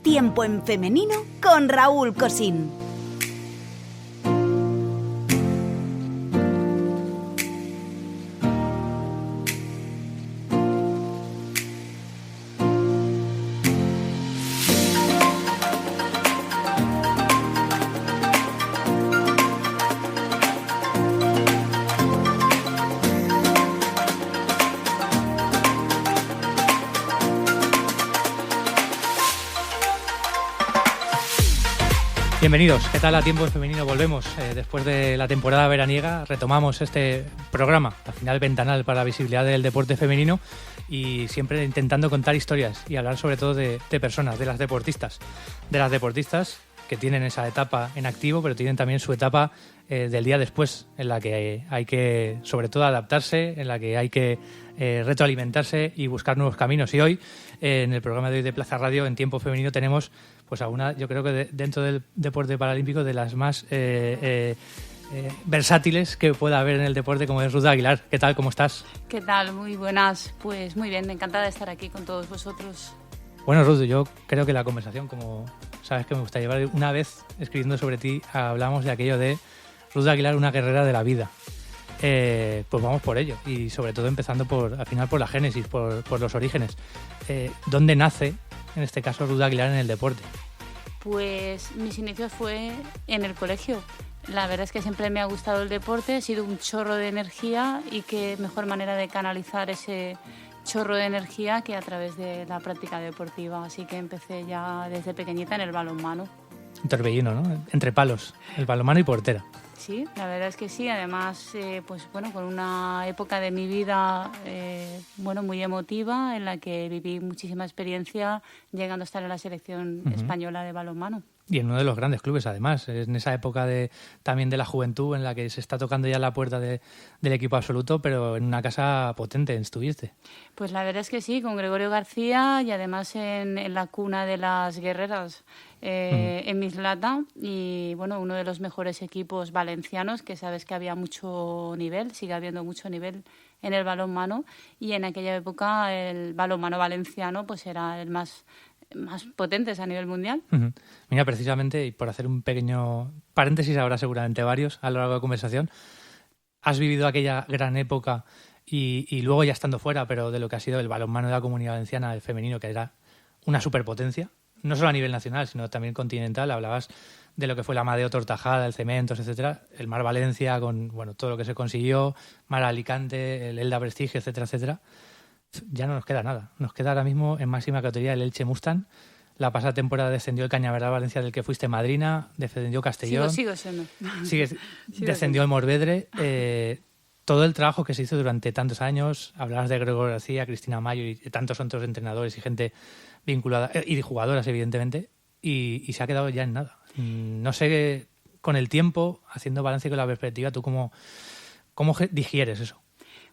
Tiempo en Femenino con Raúl Cosín. Bienvenidos, ¿qué tal a Tiempo en Femenino? Volvemos después de la temporada veraniega, retomamos este programa, al final ventanal para la visibilidad del deporte femenino y siempre intentando contar historias y hablar sobre todo de personas, de las deportistas que tienen esa etapa en activo, pero tienen también su etapa del día después, en la que hay que sobre todo adaptarse, en la que hay que retroalimentarse y buscar nuevos caminos. Y hoy, en el programa de hoy de Plaza Radio, en Tiempo Femenino, tenemos pues a una, yo creo que dentro del deporte paralímpico, de las más versátiles que pueda haber en el deporte, como es Ruth Aguilar. ¿Qué tal? ¿Cómo estás? ¿Qué tal? Muy buenas. Pues muy bien, encantada de estar aquí con todos vosotros. Bueno, Ruth, yo creo que la conversación, como sabes que me gusta llevar, una vez escribiendo sobre ti, hablamos de aquello de Ruth Aguilar, una guerrera de la vida. Pues vamos por ello, y sobre todo empezando al final por la génesis, por los orígenes. ¿Dónde nace, en este caso, Ruth Aguilar en el deporte? Pues mis inicios fue en el colegio. La verdad es que siempre me ha gustado el deporte, he sido un chorro de energía y qué mejor manera de canalizar ese chorro de energía que a través de la práctica deportiva. Así que empecé ya desde pequeñita en el balonmano. Un torbellino, ¿no? Entre palos, el balonmano y portera. Sí, la verdad es que sí. Además, pues bueno, con una época de mi vida muy emotiva, en la que viví muchísima experiencia, llegando a estar en la selección española de balonmano. Y en uno de los grandes clubes, además, en esa época también de la juventud, en la que se está tocando ya la puerta del equipo absoluto, pero en una casa potente estuviste. Pues la verdad es que sí, con Gregorio García y además en la cuna de las guerreras, en Mislata, y bueno, uno de los mejores equipos valencianos, que sabes que había mucho nivel, sigue habiendo mucho nivel en el balonmano, y en aquella época el balonmano valenciano pues era el más potentes a nivel mundial. Mira, precisamente, y por hacer un pequeño paréntesis, habrá seguramente varios a lo largo de la conversación, has vivido aquella gran época y luego ya estando fuera, pero de lo que ha sido el balonmano de la Comunidad Valenciana, el femenino, que era una superpotencia, no solo a nivel nacional, sino también continental. Hablabas de lo que fue la Amadeo Tortajada, el Cementos, etcétera, el Mar Valencia, con todo lo que se consiguió, Mar Alicante, el Elda Prestige, etcétera, etcétera. Ya no nos queda nada. Nos queda ahora mismo en máxima categoría el Elche Mustang. La pasada temporada descendió el Cañaveral Valencia, del que fuiste madrina, descendió Castellón. Sigo siendo. Descendió el Morvedre. Todo el trabajo que se hizo durante tantos años, hablabas de Gregorio García, Cristina Mayo y tantos otros entrenadores y gente vinculada, y jugadoras, evidentemente, y se ha quedado ya en nada. No sé, con el tiempo, haciendo balance con la perspectiva, ¿tú cómo digieres eso?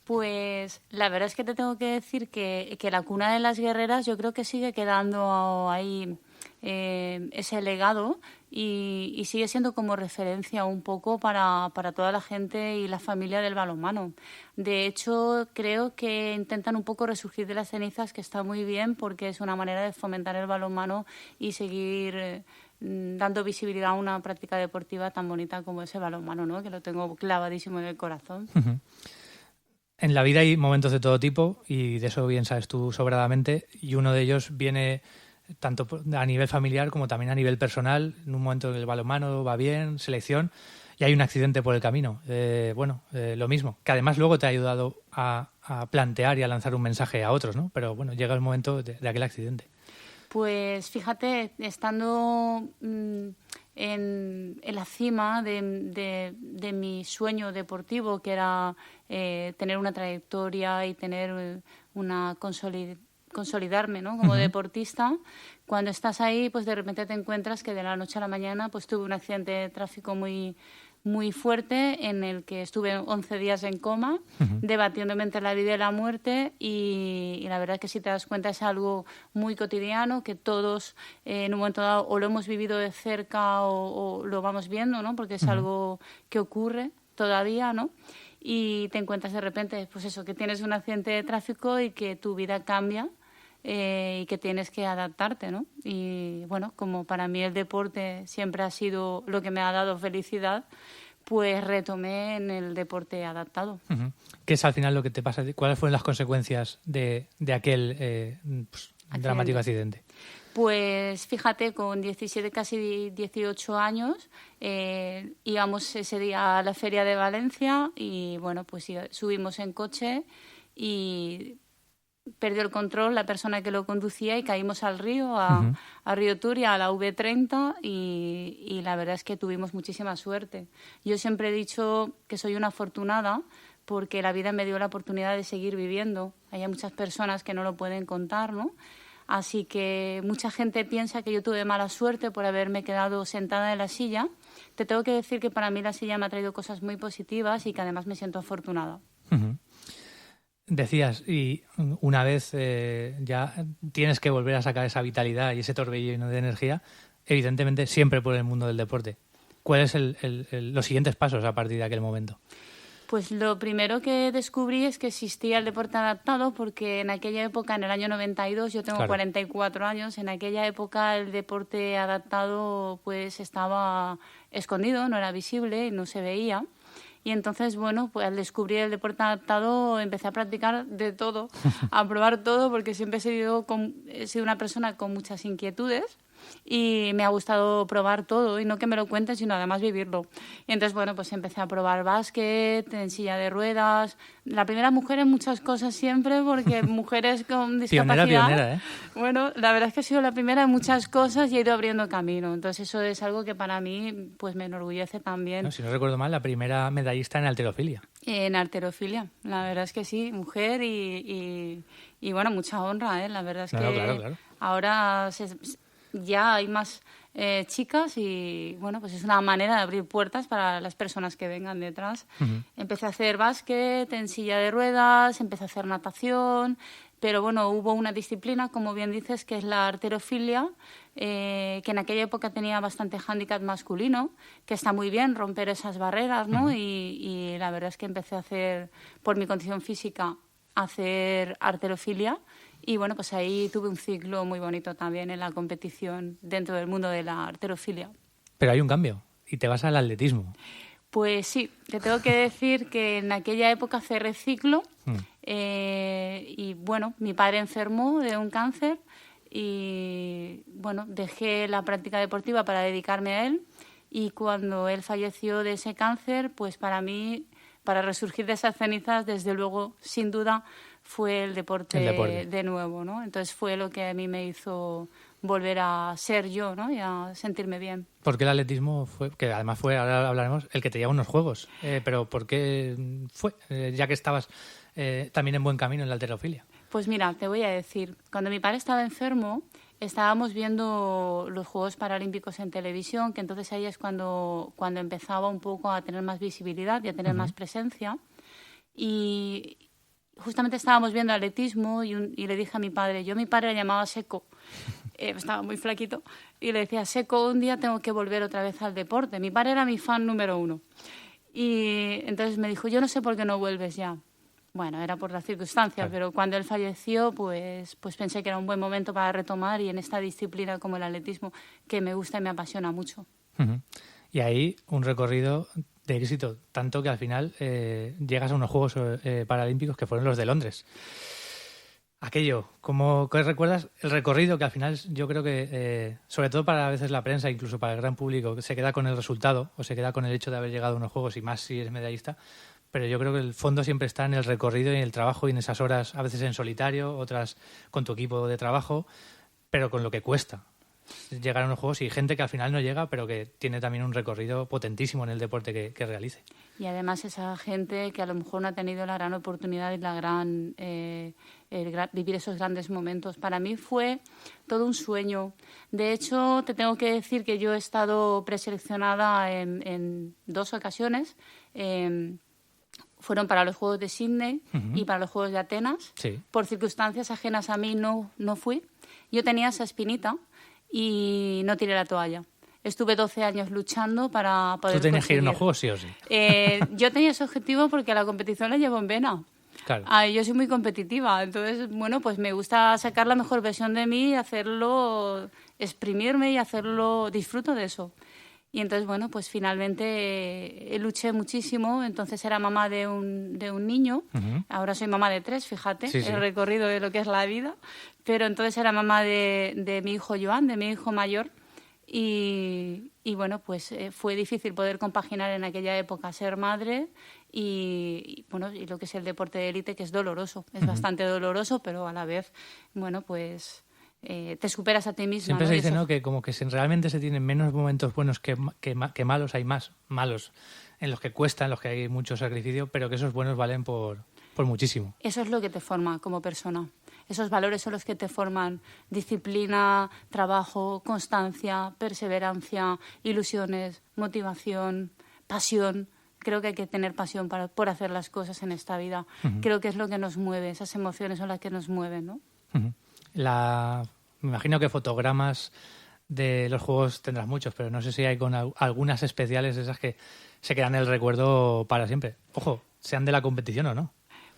Pues la verdad es que te tengo que decir que la cuna de las guerreras yo creo que sigue quedando ahí ese legado y sigue siendo como referencia un poco para toda la gente y la familia del balonmano. De hecho, creo que intentan un poco resurgir de las cenizas, que está muy bien porque es una manera de fomentar el balonmano y seguir dando visibilidad a una práctica deportiva tan bonita como ese balonmano, ¿no? Que lo tengo clavadísimo en el corazón. Uh-huh. En la vida hay momentos de todo tipo y de eso bien sabes tú sobradamente, y uno de ellos viene tanto a nivel familiar como también a nivel personal. En un momento el balonmano va bien, selección, y hay un accidente por el camino. Lo mismo, que además luego te ha ayudado a plantear y a lanzar un mensaje a otros, ¿no? Pero bueno, llega el momento de aquel accidente. Pues fíjate, estando en la cima de mi sueño deportivo, que era tener una trayectoria y tener una consolidarme, ¿no? Como deportista, cuando estás ahí, pues de repente te encuentras que de la noche a la mañana pues tuve un accidente de tráfico muy fuerte, en el que estuve 11 días en coma, debatiéndome entre la vida y la muerte, y la verdad es que si te das cuenta es algo muy cotidiano, que todos en un momento dado o lo hemos vivido de cerca o lo vamos viendo, ¿no? Porque es algo que ocurre todavía, ¿no? Y te encuentras de repente, pues eso, que tienes un accidente de tráfico y que tu vida cambia y que tienes que adaptarte, ¿no? Y bueno, como para mí el deporte siempre ha sido lo que me ha dado felicidad, pues retomé en el deporte adaptado. Uh-huh. ¿Qué es al final lo que te pasa? ¿Cuáles fueron las consecuencias de aquel dramático accidente? Pues fíjate, con 17, casi 18 años, íbamos ese día a la Feria de Valencia y bueno, pues subimos en coche y perdió el control la persona que lo conducía y caímos al río, a Río Turia, a la V30 y la verdad es que tuvimos muchísima suerte. Yo siempre he dicho que soy una afortunada porque la vida me dio la oportunidad de seguir viviendo. Hay muchas personas que no lo pueden contar, ¿no? Así que mucha gente piensa que yo tuve mala suerte por haberme quedado sentada en la silla. Te tengo que decir que para mí la silla me ha traído cosas muy positivas y que además me siento afortunada. Uh-huh. Decías, y una vez ya tienes que volver a sacar esa vitalidad y ese torbellino de energía, evidentemente siempre por el mundo del deporte. ¿Cuáles son los siguientes pasos a partir de aquel momento? Pues lo primero que descubrí es que existía el deporte adaptado porque en aquella época, en el año 92, yo tengo 44 años, en aquella época el deporte adaptado pues estaba escondido, no era visible y no se veía. Y entonces, bueno, pues al descubrir el deporte adaptado empecé a practicar de todo, a probar todo, porque siempre he sido una persona con muchas inquietudes y me ha gustado probar todo, y no que me lo cuenten, sino además vivirlo. Y entonces, bueno, pues empecé a probar básquet, en silla de ruedas. La primera mujer en muchas cosas siempre, porque mujeres con discapacidad... Pionera, ¿eh? Bueno, la verdad es que he sido la primera en muchas cosas y he ido abriendo camino. Entonces eso es algo que para mí pues me enorgullece también. No, si no recuerdo mal, la primera medallista en halterofilia. En halterofilia, la verdad es que sí, mujer y bueno, mucha honra, ¿eh? La verdad es que claro. Ahora ya hay más chicas y bueno, pues es una manera de abrir puertas para las personas que vengan detrás. Uh-huh. Empecé a hacer básquet en silla de ruedas, empecé a hacer natación, pero bueno, hubo una disciplina, como bien dices, que es la halterofilia, que en aquella época tenía bastante hándicap masculino, que está muy bien romper esas barreras, ¿no? Uh-huh. Y la verdad es que empecé a hacer, por mi condición física, a hacer halterofilia. Y bueno, pues ahí tuve un ciclo muy bonito también en la competición dentro del mundo de la halterofilia. Pero hay un cambio y te vas al atletismo. Pues sí, te tengo que decir que en aquella época cerré ciclo y bueno, mi padre enfermó de un cáncer y bueno, dejé la práctica deportiva para dedicarme a él y cuando él falleció de ese cáncer, pues para mí, para resurgir de esas cenizas, desde luego, sin duda, fue el deporte de nuevo, ¿no? Entonces fue lo que a mí me hizo volver a ser yo, ¿no? Y a sentirme bien. ¿Por qué el atletismo fue, que además fue, ahora hablaremos, el que te lleva a unos juegos? Pero ¿por qué fue, ya que estabas también en buen camino en la halterofilia? Pues mira, te voy a decir, cuando mi padre estaba enfermo, estábamos viendo los Juegos Paralímpicos en televisión, que entonces ahí es cuando empezaba un poco a tener más visibilidad y a tener más presencia. Y justamente estábamos viendo atletismo y le dije a mi padre, mi padre le llamaba Seco, estaba muy flaquito, y le decía, Seco, un día tengo que volver otra vez al deporte. Mi padre era mi fan número 1. Y entonces me dijo, yo no sé por qué no vuelves ya. Bueno, era por las circunstancias, pero cuando él falleció, pues pensé que era un buen momento para retomar y en esta disciplina como el atletismo, que me gusta y me apasiona mucho. Uh-huh. Y ahí un recorrido de éxito, tanto que al final llegas a unos Juegos Paralímpicos que fueron los de Londres. Aquello, ¿qué recuerdas? El recorrido que al final yo creo que, sobre todo para a veces la prensa, incluso para el gran público, que se queda con el resultado o se queda con el hecho de haber llegado a unos Juegos y más si eres medallista, pero yo creo que el fondo siempre está en el recorrido y en el trabajo y en esas horas, a veces en solitario, otras con tu equipo de trabajo, pero con lo que cuesta llegar a unos Juegos y gente que al final no llega, pero que tiene también un recorrido potentísimo en el deporte que realice. Y además esa gente que a lo mejor no ha tenido la gran oportunidad y vivir esos grandes momentos. Para mí fue todo un sueño. De hecho, te tengo que decir que yo he estado preseleccionada en 2 ocasiones. Fueron para los Juegos de Sydney y para los Juegos de Atenas. Sí. Por circunstancias ajenas a mí no fui. Yo tenía esa espinita y no tiré la toalla. Estuve 12 años luchando para poder ¿Tú tenías conseguir. que ir a unos Juegos sí o sí? Yo tenía ese objetivo porque la competición la llevo en vena. Claro. Yo soy muy competitiva, entonces, bueno, pues me gusta sacar la mejor versión de mí, hacerlo, exprimirme y hacerlo, disfruto de eso. Y entonces, bueno, pues finalmente luché muchísimo. Entonces era mamá de un niño. Uh-huh. Ahora soy mamá de 3, fíjate, Sí, sí. el recorrido de lo que es la vida. Pero entonces era mamá de mi hijo Joan, de mi hijo mayor. Y bueno, pues fue difícil poder compaginar en aquella época ser madre bueno, y lo que es el deporte de élite, que es doloroso. Es bastante doloroso, pero a la vez, bueno, pues... te superas a ti misma. Siempre ¿no? se dice, Eso... ¿no?, que como que realmente se tienen menos momentos buenos que malos, hay más malos en los que cuesta, en los que hay mucho sacrificio, pero que esos buenos valen por muchísimo. Eso es lo que te forma como persona. Esos valores son los que te forman: disciplina, trabajo, constancia, perseverancia, ilusiones, motivación, pasión. Creo que hay que tener pasión por hacer las cosas en esta vida. Uh-huh. Creo que es lo que nos mueve, esas emociones son las que nos mueven, ¿no? Uh-huh. Me imagino que fotogramas de los juegos tendrás muchos, pero no sé si hay con algunas especiales esas que se quedan en el recuerdo para siempre. Ojo, sean de la competición o no.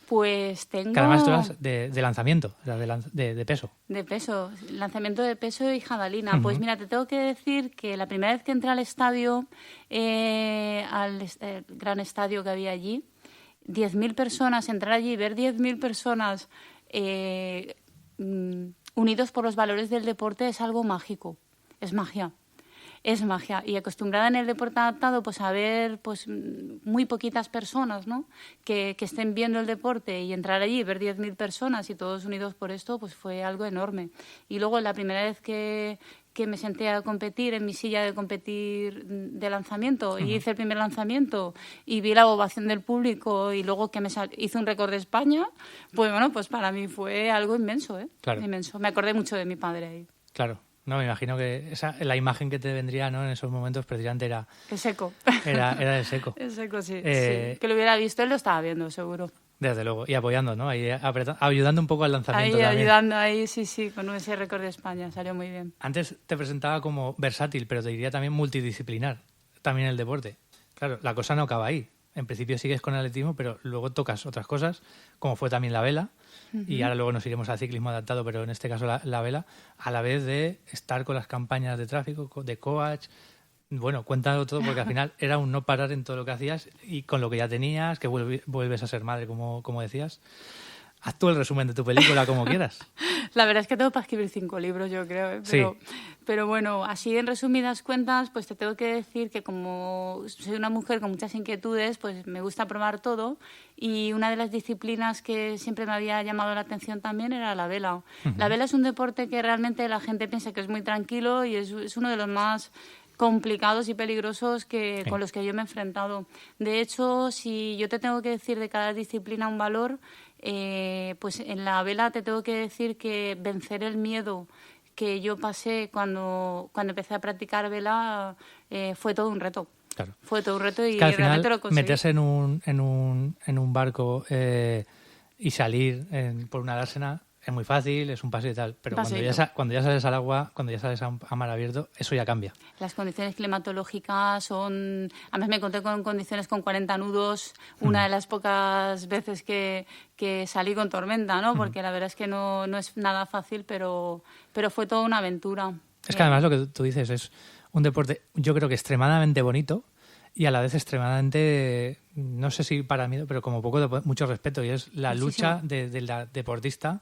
Pues tengo... Que además tú eras de lanzamiento, de peso. De peso, lanzamiento de peso y jabalina. Uh-huh. Pues mira, te tengo que decir que la primera vez que entré al estadio, al gran estadio que había allí, 10.000 personas, entrar allí y ver 10.000 personas... unidos por los valores del deporte es algo mágico, es magia. Es magia. Y acostumbrada en el deporte adaptado pues a ver pues muy poquitas personas, ¿no?, que estén viendo el deporte, y entrar allí y ver 10.000 personas y todos unidos por esto, pues fue algo enorme. Y luego la primera vez que me senté a competir en mi silla de competir de lanzamiento, y hice el primer lanzamiento y vi la ovación del público, y luego que hice un récord de España, pues bueno, pues para mí fue algo inmenso, ¿eh? Claro. Inmenso. Me acordé mucho de mi padre ahí. Claro. No, me imagino que la imagen que te vendría, ¿no?, en esos momentos precisamente era... El seco. Era de seco. El seco, sí, sí. Que lo hubiera visto, él lo estaba viendo, seguro. Desde luego. Y apoyando, ¿no? Ahí ayudando un poco al lanzamiento ahí, también. Ayudando, ahí, sí, con ese récord de España. Salió muy bien. Antes te presentaba como versátil, pero te diría también multidisciplinar. También el deporte. Claro, la cosa no acaba ahí. En principio sigues con el atletismo, pero luego tocas otras cosas, como fue también la vela. Uh-huh. Y ahora luego nos iremos al ciclismo adaptado, pero en este caso la vela, a la vez de estar con las campañas de tráfico, de coach. Bueno, cuéntalo todo, porque al final era un no parar en todo lo que hacías, y con lo que ya tenías, que vuelves a ser madre, como decías. Haz tú el resumen de tu película como quieras. La verdad es que tengo para escribir 5 libros, yo creo. Pero bueno, así en resumidas cuentas, pues te tengo que decir que como soy una mujer con muchas inquietudes, pues me gusta probar todo. Y una de las disciplinas que siempre me había llamado la atención también era la vela. Uh-huh. La vela es un deporte que realmente la gente piensa que es muy tranquilo, y es uno de los más complicados y peligrosos con los que yo me he enfrentado. De hecho, si yo te tengo que decir de cada disciplina un valor... pues en la vela te tengo que decir que vencer el miedo que yo pasé cuando empecé a practicar vela fue todo un reto. Claro. Fue todo un reto, y es que al realmente final lo conseguí. Meterse en un barco y salir por una dársena es muy fácil, es un paseo y tal, pero cuando ya sales al agua, cuando ya sales a mar abierto, eso ya cambia. Las condiciones climatológicas son... Además me encontré con condiciones con 40 nudos, una de las pocas veces que salí con tormenta, ¿no? Porque la verdad es que no es nada fácil, pero fue toda una aventura. Es que además lo que tú dices es un deporte, yo creo que extremadamente bonito, y a la vez extremadamente, no sé si para mí, pero como poco de mucho respeto, y es la lucha de la deportista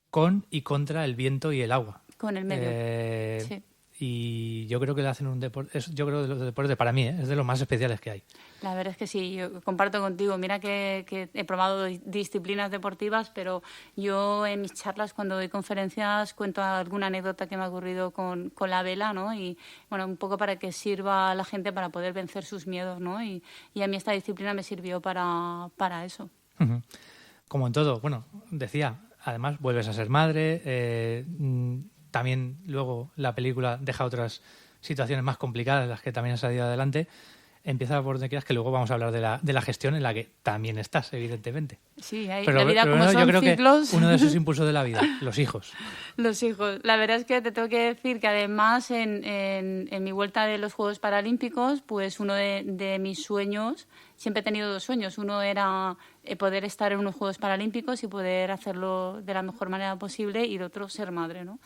con y contra el viento y el agua. Con el medio, sí. Y yo creo que le hacen un deporte, yo creo que los deportes para mí es de los más especiales que hay. La verdad es que sí, yo comparto contigo. Mira que he probado disciplinas deportivas, pero yo en mis charlas, cuando doy conferencias, cuento alguna anécdota que me ha ocurrido con la vela, ¿no? Y bueno, un poco para que sirva a la gente para poder vencer sus miedos, ¿no? Y a mí esta disciplina me sirvió para eso. Uh-huh. Como en todo, bueno, decía, además vuelves a ser madre, también luego la película deja otras situaciones más complicadas, las que también han salido adelante. empieza por donde quieras, que luego vamos a hablar de la gestión en la que también estás, evidentemente. Sí, Pero la vida como son yo creo ciclos. que uno de esos impulsos de la vida, los hijos. Los hijos. La verdad es que te tengo que decir que además en mi vuelta de los Juegos Paralímpicos, pues uno de mis sueños, siempre he tenido 2 sueños. Uno era poder estar en unos Juegos Paralímpicos y poder hacerlo de la mejor manera posible, y el otro ser madre, ¿no?